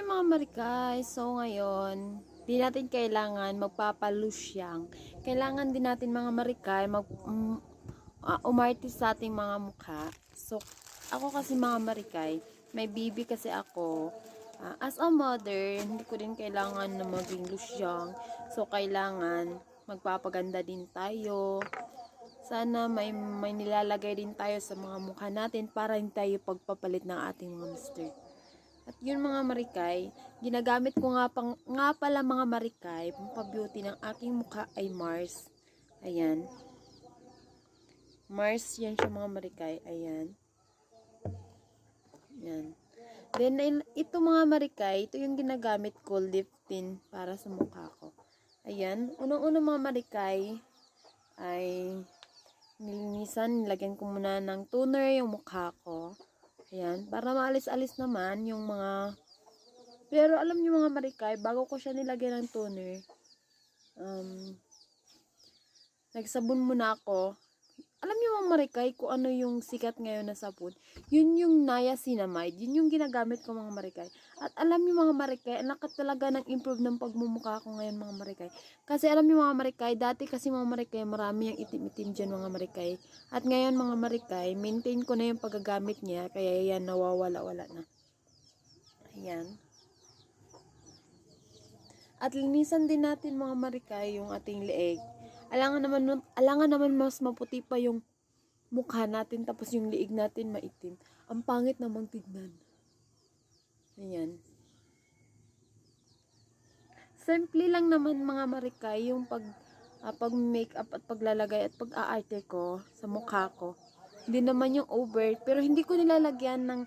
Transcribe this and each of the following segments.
mga marikay, so ngayon, di natin kailangan magpapalusyang. Kailangan din natin mga marikay umarte sa ating mga mukha. So, ako kasi mga marikay, may bibi kasi ako. As a mother, hindi ko din kailangan na maging lusyang. So, kailangan magpapaganda din tayo. Sana may nilalagay din tayo sa mga mukha natin para hindi tayo pagpapalit ng ating mga mister. At yun mga marikay, ginagamit ko nga pala mga marikay, pampabeauty ng aking mukha ay Mars. Ayan. Mars yan siya mga marikay. Ayan. Ayan. Then, ito mga marikay, ito yung ginagamit ko, lip tint para sa mukha ko. Ayan. Unang-una mga marikay, ay nilinisan, nilagyan ko muna ng toner yung mukha ko. Ayan. Para maalis-alis naman yung mga. Pero alam niyo mga marikay, bago ko siya nilagyan ng toner, nagsabon muna ako. Alam niyo mga marikay, kung ano yung sikat ngayon na sabon, yun yung niacinamide, yun yung ginagamit ko mga marikay. At alam niyo mga marikay, ang laki talaga ng improve ng pagmumukha ko ngayon mga marikay. Kasi alam niyo mga marikay, dati kasi mga marikay, marami yung itim-itim dyan mga marikay. At ngayon mga marikay, maintain ko na yung paggagamit niya, kaya yan nawawala-wala na. Ayan. At linisan din natin mga marikay yung ating leeg. Alangan naman mas maputi pa yung mukha natin tapos yung liig natin maitim. Ang pangit namang tignan. Ayan. Simple lang naman mga marikay yung pag makeup at paglalagay at pag-aarte ko sa mukha ko. Hindi naman yung over, pero hindi ko nilalagyan ng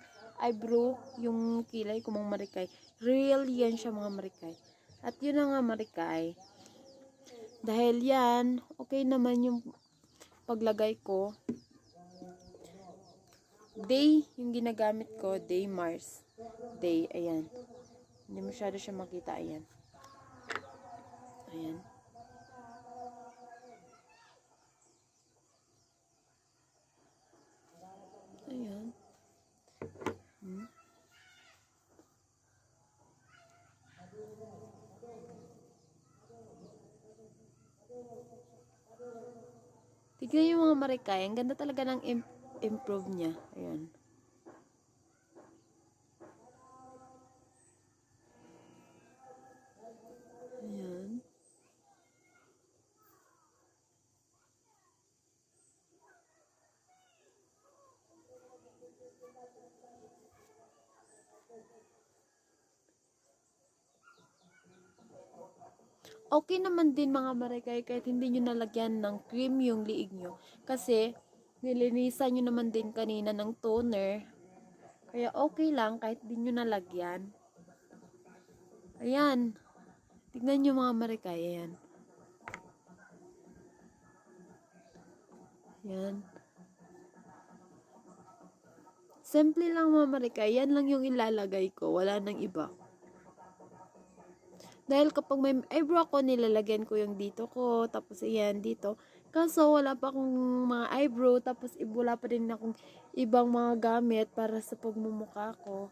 eyebrow yung kilay ko mga marikay. Real yan siya mga marikay. At yun na nga marikay. Dahil yan, okay naman yung paglagay ko. Day, yung ginagamit ko, Day Mars. Day, ayan. Hindi masyado siya makita, ayan. Ayan. Ayan. Tignan yung mga marikay. Ang ganda talaga ng improve niya. Ayan. Ayan. Okay naman din mga marikay kahit hindi nyo nalagyan ng cream yung liig nyo. Kasi, nilinisan nyo naman din kanina ng toner. Kaya okay lang kahit di nyo nalagyan. Ayan. Tignan nyo mga marikay. Ayan. Ayan. Simple lang mga marikay. Yan lang yung ilalagay ko. Wala nang iba. Dahil kapag may eyebrow ako, nilalagyan ko yung dito ko. Tapos ayan, dito. Kaso, wala pa akong mga eyebrow. Tapos, wala pa din akong ibang mga gamit para sa pagmumukha ko.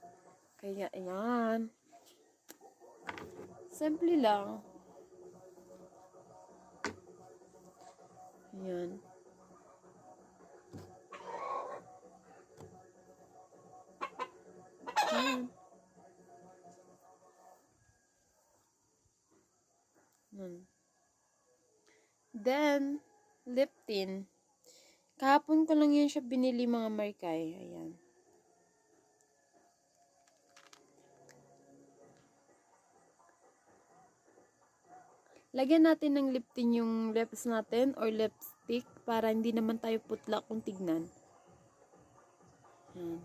Kaya, ayan. Simple lang. Ayan. Ayan. Ayan. Then, lip tint. Kahapon ko lang yan siya binili mga marikay. Ayan. Lagyan natin ng lip tint yung lips natin or lipstick para hindi naman tayo putla kung tignan. Ayan.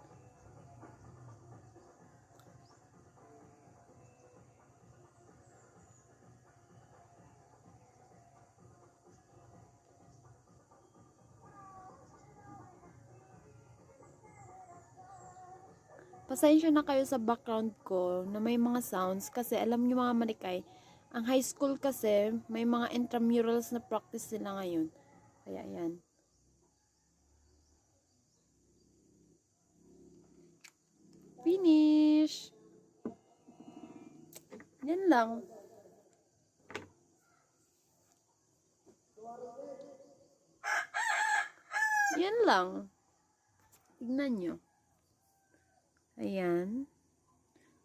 Pasensya na kayo sa background ko na may mga sounds kasi alam niyo mga marikay, ang high school kasi may mga intramurals na practice sila ngayon. Kaya yan. Finish! Yan lang. Yan lang. Tignan nyo. Ayan.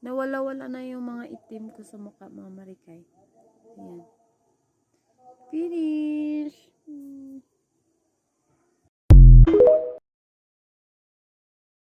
Nawala-wala na yung mga itim ko sa mukha, mga marikay. Ayan. Finish.